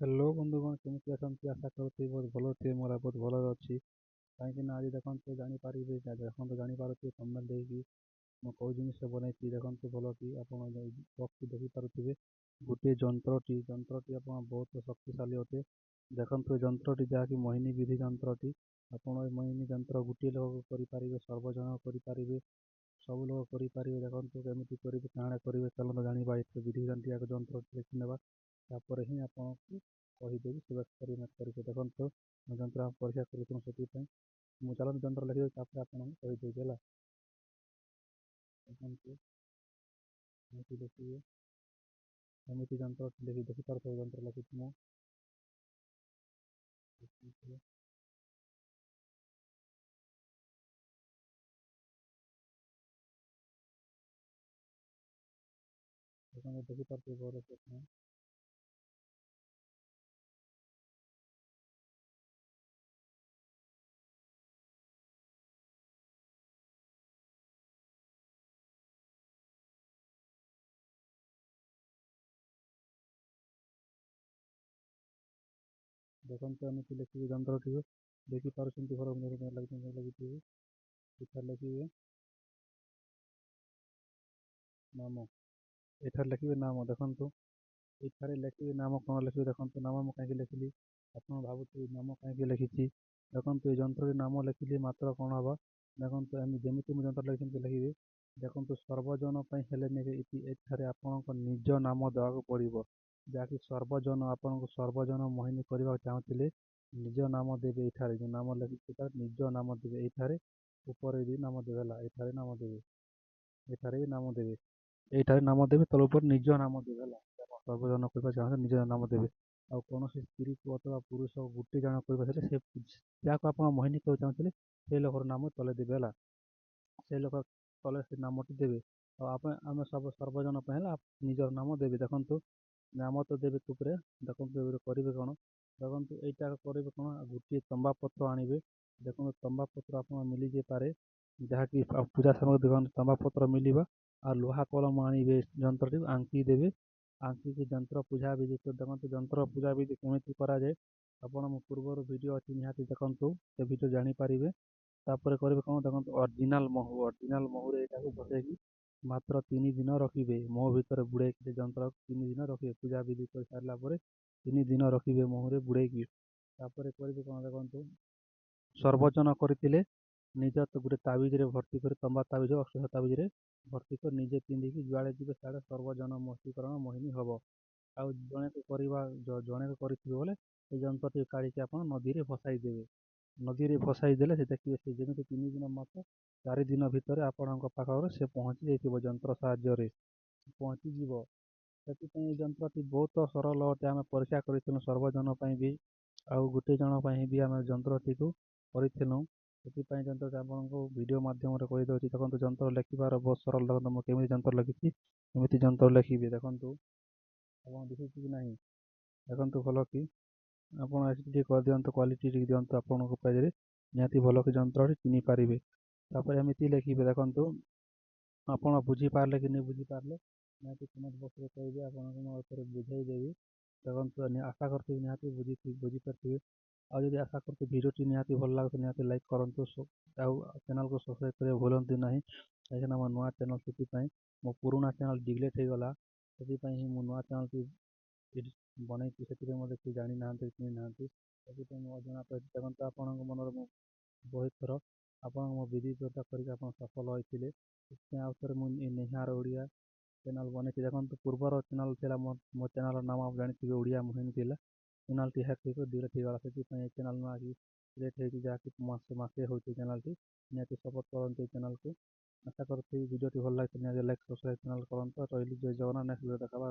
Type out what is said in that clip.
Hello ବନ୍ଧୁଗଣ, କେମିତି ଅଛନ୍ତି? ଆଶା କରୁଥିବି ବହୁତ ଭଲ ଥିବେ। ମୋର ବହୁତ ଭଲରେ ଅଛି। କାହିଁକିନା ଆଜି ଦେଖନ୍ତୁ ଜାଣିପାରିବେ, ଦେଖନ୍ତୁ ଜାଣିପାରୁଥିବେ thumbnail ଦେଇକି ମୁଁ କେଉଁ ଜିନିଷ ବନେଇଛି। ଦେଖନ୍ତୁ ଭଲ କି ଆପଣ ବକ୍ସଟି ଦେଖିପାରୁଥିବେ। ଗୋଟିଏ ଯନ୍ତ୍ରଟି ଆପଣ ବହୁତ ଶକ୍ତିଶାଳୀ ଅଟେ। ଦେଖନ୍ତୁ ଏ ଯନ୍ତ୍ରଟି ଯାହାକି ମୋହିନୀ ବିଧି ଯନ୍ତ୍ରଟି। ଆପଣ ଏ ମୋହିନୀ ଯନ୍ତ୍ର ଗୋଟିଏ ଲୋକ କରିପାରିବେ, ସର୍ବଜନ କରିପାରିବେ, ସବୁ ଲୋକ କରିପାରିବେ। ଦେଖନ୍ତୁ କେମିତି କରିବେ, କାଣା କରିବେ, ଚାଲନ୍ତୁ ଜାଣିବା। ଏ ବିଧି ଯନ୍ତ୍ରଟି ଦେଖିନେବା, ତାପରେ ହିଁ ଆପଣଙ୍କୁ କହିଦେବି ସେ ଏକ୍ସପେରିମେଣ୍ଟ କରିବେ। ଦେଖନ୍ତୁ ମୁଁ ଯନ୍ତ୍ର ପରୀକ୍ଷା କରୁଥିଲୁ, ସେଥିପାଇଁ ମୁଁ ଚାଲନ୍ତୁ ଯନ୍ତ୍ର ଲେଖିଦେବି, ତାପରେ ଆପଣଙ୍କୁ କହିଦେବି ହେଲା। ଦେଖନ୍ତୁ ଏମିତି ଲେଖିବେ, ଏମିତି ଯନ୍ତ୍ର ଦେଖିପାରୁଥିବେ। ଯନ୍ତ୍ର ଲେଖିଛି ମୁଁ। ଦେଖନ୍ତୁ ଦେଖିପାରୁଥିବେ ଭଲ ସେ। ଦେଖନ୍ତୁ ଏମିତି ଲେଖିବେ ଯନ୍ତ୍ରଟିକୁ, ଦେଖିପାରୁଛନ୍ତି ଭଲ ଲାଗିଥିବେ। ଏଠାରେ ଲେଖିବେ ନାମ, ଏଠାରେ ଲେଖିବେ ନାମ। ଦେଖନ୍ତୁ ଏଠାରେ ଲେଖିବେ ନାମ। କ'ଣ ଲେଖିବେ ଦେଖନ୍ତୁ, ନାମ ମୁଁ କାହିଁକି ଲେଖିଲି ଆପଣ ଭାବୁଥିବେ ନାମ କାହିଁକି ଲେଖିଛି। ଦେଖନ୍ତୁ ଏ ଯନ୍ତ୍ରରେ ନାମ ଲେଖିଲେ ମାତ୍ର କ'ଣ ହେବ, ଦେଖନ୍ତୁ ଯେମିତି ମୁଁ ଯନ୍ତ୍ର ଲେଖିଛନ୍ତି ଲେଖିବେ। ଦେଖନ୍ତୁ ସର୍ବଜନ ପାଇଁ ହେଲେ ଏଠାରେ ଆପଣଙ୍କ ନିଜ ନାମ ଦେବାକୁ ପଡ଼ିବ। ଯାହାକି ସର୍ବଜନ, ଆପଣଙ୍କୁ ସର୍ବଜନ ମୋହିନୀ କରିବାକୁ ଚାହୁଁଥିଲେ ନିଜ ନାମ ଦେବେ। ଏଠାରେ ଯେଉଁ ନାମ ଲେଖିଛି ତାର ନିଜ ନାମ ଦେବେ। ଏଠାରେ ଉପରେ ବି ନାମ ଦେବେ ହେଲା। ଏଠାରେ ନାମ ଦେବେ, ଏଠାରେ ବି ନାମ ଦେବେ, ଏଇଠାରେ ନାମ ଦେବେ, ତଳ ଉପରେ ନିଜ ନାମ ଦେବେ ହେଲା। ସର୍ବଜନ କରିବା ଚାହୁଁଥିଲେ ନିଜ ନାମ ଦେବେ। ଆଉ କୌଣସି ସ୍ତ୍ରୀକୁ ଅଥବା ପୁରୁଷ ଗୋଟେ ଜଣ କରିବା ହେଲେ ସେ ଯାହାକୁ ଆପଣ ମୋହିନୀ କରିବାକୁ ଚାହୁଁଥିଲେ ସେ ଲୋକର ନାମ ତଳେ ଦେବେ ହେଲା। ସେ ଲୋକ ତଳେ ସେ ନାମଟି ଦେବେ। ଆଉ ଆମେ ସବୁ ସର୍ବଜନ ପାଇଁ ହେଲା ନିଜର ନାମ ଦେବେ। ଦେଖନ୍ତୁ ନାମ ତ ଦେବେ ଉପରେ। ଦେଖନ୍ତୁ ଏବେ କରିବେ କ'ଣ, ଦେଖନ୍ତୁ ଏଇଟା କରିବେ କ'ଣ, ଗୋଟିଏ ତମ୍ବା ପତ୍ର ଆଣିବେ। ଦେଖନ୍ତୁ ତମ୍ବା ପତ୍ର ଆପଣ ମିଳିଯାଇପାରେ, ଯାହାକି ପୂଜା ସାମଗ୍ରୀ ଦୋକାନ ତମ୍ବା ପତ୍ର ମିଳିବ। ଆଉ ଲୁହା କଲମ ଆଣିବେ, ଯନ୍ତ୍ରଟିକୁ ଆଙ୍କି ଦେବେ। ଆଙ୍କିକି ଯନ୍ତ୍ର ପୂଜା ବିଧି ଦେଖନ୍ତୁ, ଯନ୍ତ୍ର ପୂଜା ବିଧି କେମିତି କରାଯାଏ ଆପଣ ମୋ ପୂର୍ବରୁ ଭିଡ଼ିଓ ଅଛି, ନିହାତି ଦେଖନ୍ତୁ, ସେ ଭିଡ଼ିଓ ଜାଣିପାରିବେ। ତାପରେ କରିବେ କ'ଣ, ଦେଖନ୍ତୁ ଅରିଜିନାଲ୍ ମହୁରେ ଏଇଟାକୁ ବସେଇକି ମାତ୍ର 3 ଦିନ ରଖିବେ। ମହୁ ଭିତରେ ବୁଡ଼େଇକି ସେ ଯନ୍ତ୍ରକୁ 3 ଦିନ ରଖିବେ। ପୂଜା ବିଧି କରିସାରିଲା ପରେ 3 ଦିନ ରଖିବେ ମହୁରେ ବୁଡ଼େଇକି। ତାପରେ କରିବେ କ'ଣ, ଦେଖନ୍ତୁ ସର୍ବଜନ କରିଥିଲେ ନିଜ ତ ଗୋଟେ ତାବିଜରେ ଭର୍ତ୍ତି କରି, ତମ୍ବା ତାବିଜ ଅଷ୍ଟଦଶ ତାବିଜରେ ଭର୍ତ୍ତି କରି ନିଜେ ପିନ୍ଧିକି ଯୁଆଡ଼େ ଯିବେ ସିଆଡ଼େ ସର୍ବଜନ ବଶୀକରଣ ମୋହିନୀ ହେବ। ଆଉ ଜଣେକ କରିଥିବେ ବୋଲେ ସେ ଯନ୍ତ୍ରଟି କାଢ଼ିକି ଆପଣ ନଦୀରେ ଭସାଇ ଦେବେ। ନଦୀରେ ଭସାଇ ଦେଲେ ସେ ଦେଖିବେ, ସେ ଯେମିତି 3 ଦିନ ମାତ୍ର 4 ଦିନ ଭିତରେ ଆପଣଙ୍କ ପାଖରେ ସେ ପହଞ୍ଚି ଯାଇଥିବ। ଯନ୍ତ୍ର ସାହାଯ୍ୟରେ ପହଞ୍ଚିଯିବ। ସେଥିପାଇଁ ଏ ଯନ୍ତ୍ରଟି ବହୁତ ସରଳ ଅଟେ। ଆମେ ପରୀକ୍ଷା କରିଥିଲୁ ସର୍ବଜନ ପାଇଁ ବି, ଆଉ ଗୋଟେ ଜଣ ପାଇଁ ବି ଆମେ ଯନ୍ତ୍ରଟିକୁ କରିଥିଲୁ। ସେଥିପାଇଁ ଯନ୍ତ୍ରଟି ଆପଣଙ୍କୁ ଭିଡ଼ିଓ ମାଧ୍ୟମରେ କହିଦେଉଛି। ଦେଖନ୍ତୁ ଯନ୍ତ୍ର ଲେଖିବାର ବହୁତ ସରଳ। ଦେଖନ୍ତୁ ମୁଁ କେମିତି ଯନ୍ତ୍ର ଲେଖିଛି, କେମିତି ଯନ୍ତ୍ର ଲେଖିବେ ଦେଖନ୍ତୁ। ଆପଣ ଦେଖୁଛି କି ନାହିଁ, ଦେଖନ୍ତୁ ଭଲ କି ଆପଣ ଟିକେ କରିଦିଅନ୍ତୁ, କ୍ୱାଲିଟି ଟିକେ ଦିଅନ୍ତୁ, ଆପଣଙ୍କ ପେଜରେ ନିହାତି ଭଲ କି ଯନ୍ତ୍ରଟି ଚିହ୍ନି ପାରିବେ। ତାପରେ ଏମିତି ଲେଖିବେ। ଦେଖନ୍ତୁ ଆପଣ ବୁଝିପାରିଲେ କି ନାହିଁ ବୁଝିପାରିଲେ ନିହାତି କମେଣ୍ଟ ବକ୍ସରେ କହିବେ, ଆପଣଙ୍କୁ ମୁଁ ଏଥର ବୁଝାଇଦେବି। ଦେଖନ୍ତୁ ଆଶା କରୁଥିବି ନିହାତି ବୁଝିପାରିଥିବେ। ଆଉ ଯଦି ଆଶା କରୁଥିବେ ଭିଡ଼ିଓଟି ନିହାତି ଭଲ ଲାଗୁଛି, ନିହାତି ଲାଇକ୍ କରନ୍ତୁ। ଆଉ ଚ୍ୟାନେଲକୁ ସବସ୍କ୍ରାଇବ୍ କରିବା ଭୁଲନ୍ତୁ ନାହିଁ, କାହିଁକିନା ମୋ ନୂଆ ଚ୍ୟାନେଲ, ସେଥିପାଇଁ ମୋ ପୁରୁଣା ଚ୍ୟାନେଲ ଡିଲିଟ୍ ହେଇଗଲା। ସେଥିପାଇଁ ହିଁ ମୁଁ ନୂଆ ଚ୍ୟାନେଲଟି ବନେଇଛି। ସେଥିପାଇଁ ମୋତେ କେହି ଜାଣିନାହାନ୍ତି, ଚିହ୍ନିନାହାନ୍ତି। ସେଥିପାଇଁ ମୁଁ ଅଜଣା ପାଇଛି। ଦେଖନ୍ତୁ ଆପଣଙ୍କ ମନରେ ମୁଁ ବହୁତ ଥର ଆପଣଙ୍କ ମୋ ବିଧି ଚର୍ଚ୍ଚା କରିକି ଆପଣ ସଫଳ ହୋଇଥିଲେ। ସେଥିପାଇଁ ଆଉ ଥରେ ମୁଁ ନିହାର ଓଡ଼ିଆ ଚ୍ୟାନେଲ ବନେଇଛି। ଦେଖନ୍ତୁ ପୂର୍ବର ଚ୍ୟାନେଲ ଥିଲା, ମୋ ଚ୍ୟାନେଲର ନାମ ଆପଣ ଜାଣିଥିବେ, ଓଡ଼ିଆ ମୋହିନୀ ଥିଲା। ଚ୍ୟାନେଲଟି ହ୍ୟାକ୍ ହେଇକି ଡିଲିଟ୍ ହେଇଗଲା। ସେଥିପାଇଁ ଏ ଚ୍ୟାନେଲ ନୂଆ କ୍ରିଏଟ୍ ହେଇଛି, ଯାହାକି ମାସେ ହେଉଛି ଚ୍ୟାନେଲଟି। ନିହାତି ସପୋର୍ଟ କରନ୍ତୁ ଏ ଚ୍ୟାନେଲକୁ। ଆଶା କରୁଥିବି ଭିଡ଼ିଓଟି ଭଲ ଲାଗିଥିଲେ ନିହାତି ଲାଇକ୍ ସବସ୍କ୍ରାଇବ୍ ଚ୍ୟାନେଲ କରନ୍ତୁ। ରହିଲି, ଜୟ ଜଗନ୍ନାଥ। Next video ଦେଖାବା।